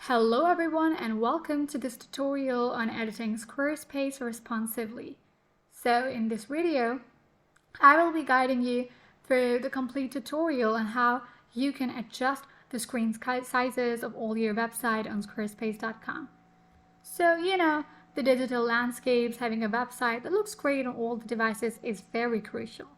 Hello everyone and welcome to this tutorial on editing Squarespace responsively. So in this video, I will be guiding you through the complete tutorial on how you can adjust the screen sizes of all your website on squarespace.com. So the digital landscapes, having a website that looks great on all the devices is very crucial.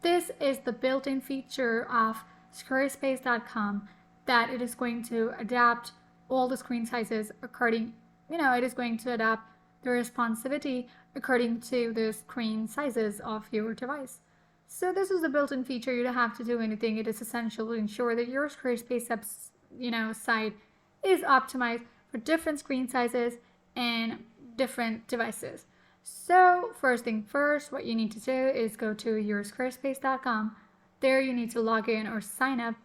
This is the built-in feature of squarespace.com that it is going to adapt all the screen sizes according, it is going to adapt the responsivity according to the screen sizes of your device. So this is the built-in feature. You don't have to do anything. It is essential to ensure that your Squarespace site is optimized for different screen sizes and different devices. So first thing first, what you need to do is go to your squarespace.com. There you need to log in or sign up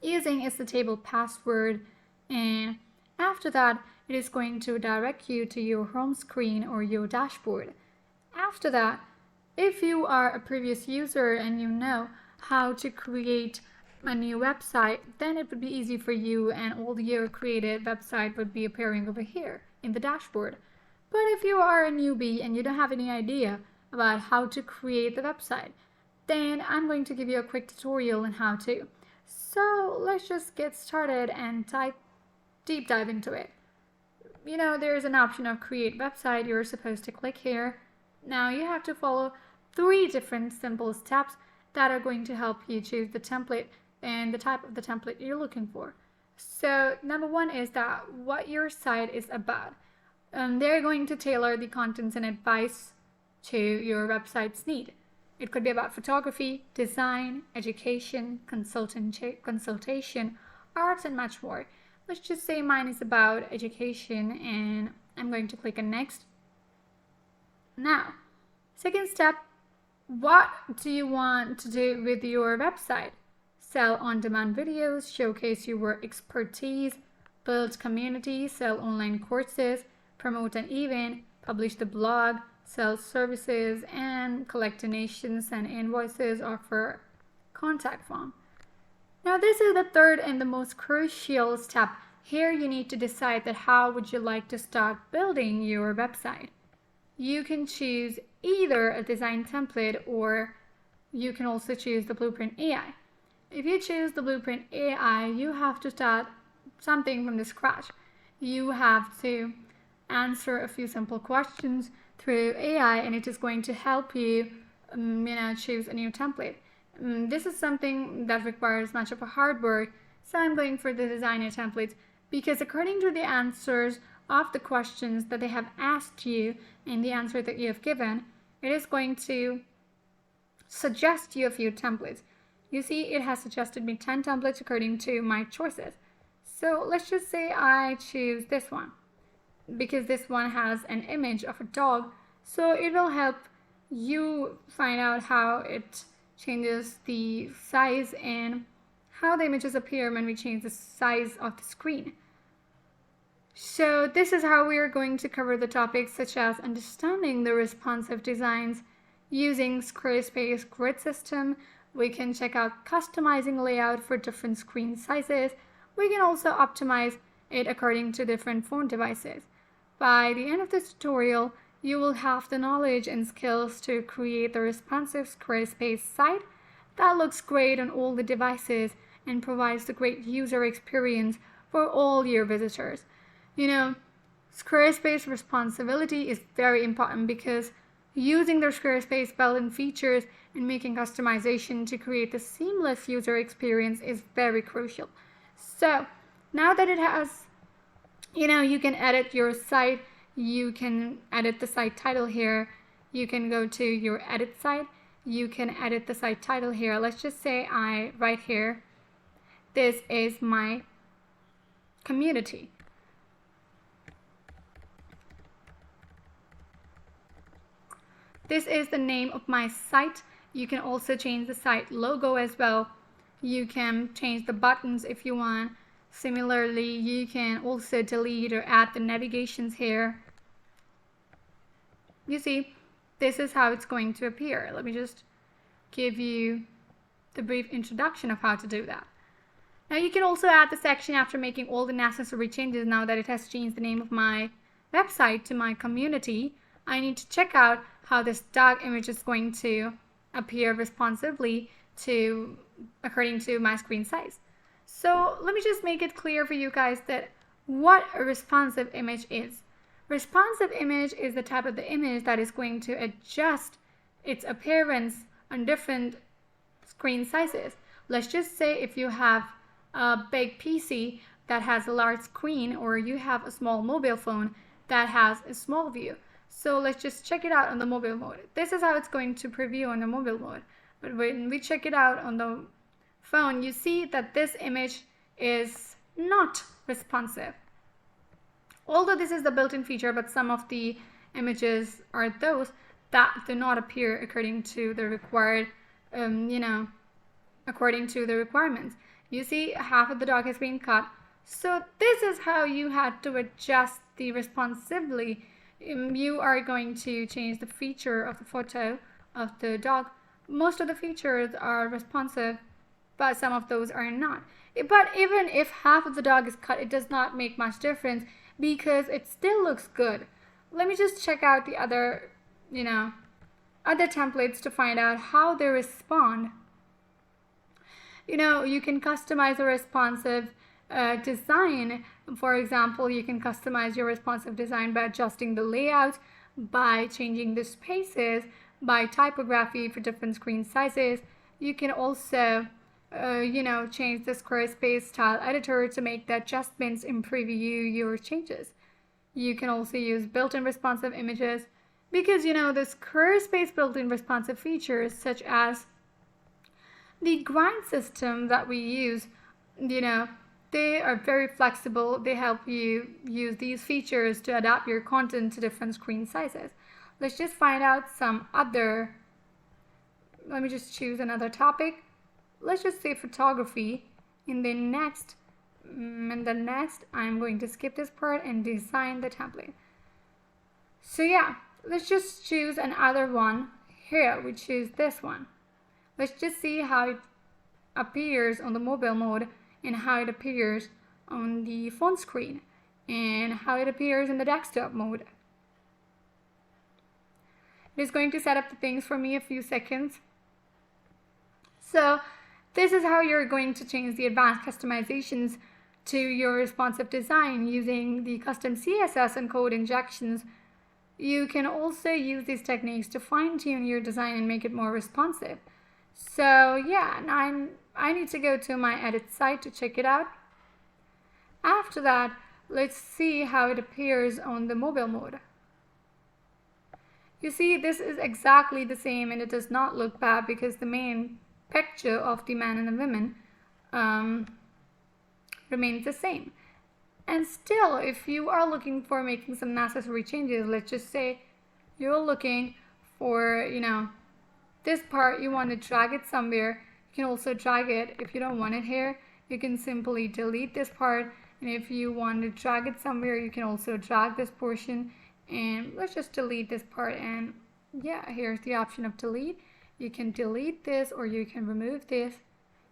using the table password, and after that it is going to direct you to your home screen or your dashboard. After that, if you are a previous user and you know how to create a new website, then it would be easy for you and all your created website would be appearing over here in the dashboard. But if you are a newbie and you don't have any idea about how to create the website, then I'm going to give you a quick tutorial on how to. So let's just get started and deep dive into it. There's an option of create website. You're supposed to click here. Now you have to follow 3 different simple steps that are going to help you choose the template and the type of the template you're looking for. So number 1 is that what your site is about. They're going to tailor the contents and advice to your website's need. It could be about photography, design, education, consultation, arts, and much more. Let's just say mine is about education, and I'm going to click on next. Now, second step, what do you want to do with your website? Sell on-demand videos, showcase your expertise, build community, sell online courses, promote an event, publish the blog, sell services, and collect donations and invoices, offer contact form. Now this is the third and the most crucial step. Here you need to decide that how would you like to start building your website. You can choose either a design template or you can also choose the Blueprint AI. If you choose the Blueprint AI, you have to start something from the scratch. You have to answer a few simple questions through AI and it is going to help you choose a new template. This is something that requires much of a hard work, so I'm going for the designer templates because according to the answers of the questions that they have asked you and the answer that you have given, it is going to suggest you a few templates. You see, it has suggested me 10 templates according to my choices. So let's just say I choose this one because this one has an image of a dog, so it will help you find out how it changes the size and how the images appear when we change the size of the screen. So this is how we are going to cover the topics such as understanding the responsive designs using Squarespace grid system. We can check out customizing layout for different screen sizes. We can also optimize it according to different phone devices. By the end of this tutorial, you will have the knowledge and skills to create the responsive Squarespace site that looks great on all the devices and provides the great user experience for all your visitors. Squarespace responsibility is very important because using their Squarespace built-in features and making customization to create the seamless user experience is very crucial. So now that it has, you can edit your site. You can edit the site title here. You can go to your edit site. You can edit the site title here. Let's just say right here, this is my community. This is the name of my site. You can also change the site logo as well. You can change the buttons if you want. Similarly, you can also delete or add the navigations here. You see, this is how it's going to appear. Let me just give you the brief introduction of how to do that. Now you can also add the section after making all the necessary changes. Now that it has changed the name of my website to my community, I need to check out how this dog image is going to appear responsively according to my screen size. So let me just make it clear for you guys that what a responsive image is. Responsive image is the type of the image that is going to adjust its appearance on different screen sizes. Let's just say if you have a big PC that has a large screen, or you have a small mobile phone that has a small view. So let's just check it out on the mobile mode. This is how it's going to preview on the mobile mode. But when we check it out on the phone, you see that this image is not responsive. Although this is the built-in feature, but some of the images are those that do not appear according to the required, according to the requirements. You see half of the dog has been cut. So this is how you had to adjust the responsively. You are going to change the feature of the photo of the dog. Most of the features are responsive, but some of those are not. But even if half of the dog is cut, it does not make much difference because it still looks good. Let me just check out the other, other templates to find out how they respond. You can customize a responsive design. For example, you can customize your responsive design by adjusting the layout, by changing the spaces, by typography for different screen sizes. You can also change the Squarespace style editor to make the adjustments and preview your changes. You can also use built-in responsive images because the Squarespace built-in responsive features such as the grind system that we use, they are very flexible. They help you use these features to adapt your content to different screen sizes. Let's just find out some other. Let me just choose another topic. Let's just say photography. In the next, I'm going to skip this part and design the template. So yeah, let's just choose another one here, which is this one. Let's just see how it appears on the mobile mode and how it appears on the phone screen and how it appears in the desktop mode. It is going to set up the things for me a few seconds. So this is how you're going to change the advanced customizations to your responsive design using the custom CSS and code injections. You can also use these techniques to fine-tune your design and make it more responsive. So yeah, now I need to go to my edit site to check it out. After that, let's see how it appears on the mobile mode. You see, this is exactly the same and it does not look bad because the main picture of the man and the women remains the same. And still, if you are looking for making some necessary changes, let's just say you're looking for, this part, you want to drag it somewhere, you can also drag it. If you don't want it here, you can simply delete this part. And if you want to drag it somewhere, you can also drag this portion. And let's just delete this part. And yeah, here's the option of delete. You can delete this or you can remove this.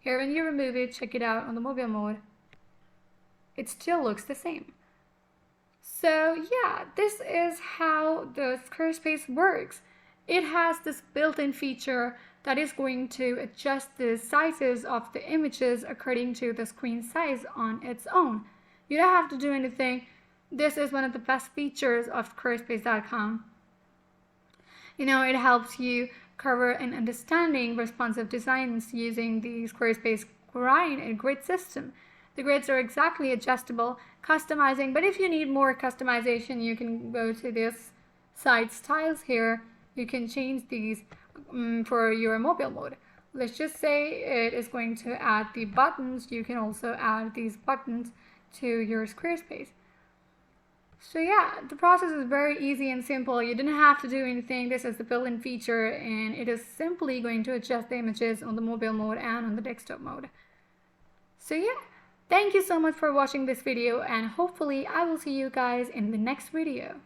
Here, when you remove it, check it out on the mobile mode. It still looks the same. So yeah, this is how the Squarespace works. It has this built-in feature that is going to adjust the sizes of the images according to the screen size on its own. You don't have to do anything. This is one of the best features of Squarespace.com. It helps you cover and understanding responsive designs using the Squarespace grid system. The grids are exactly adjustable, customizing, but if you need more customization, you can go to this site styles here. You can change these for your mobile mode. Let's just say it is going to add the buttons. You can also add these buttons to your Squarespace. So yeah, the process is very easy and simple. You didn't have to do anything. This is the built-in feature and it is simply going to adjust the images on the mobile mode and on the desktop mode. So yeah, thank you so much for watching this video and hopefully I will see you guys in the next video.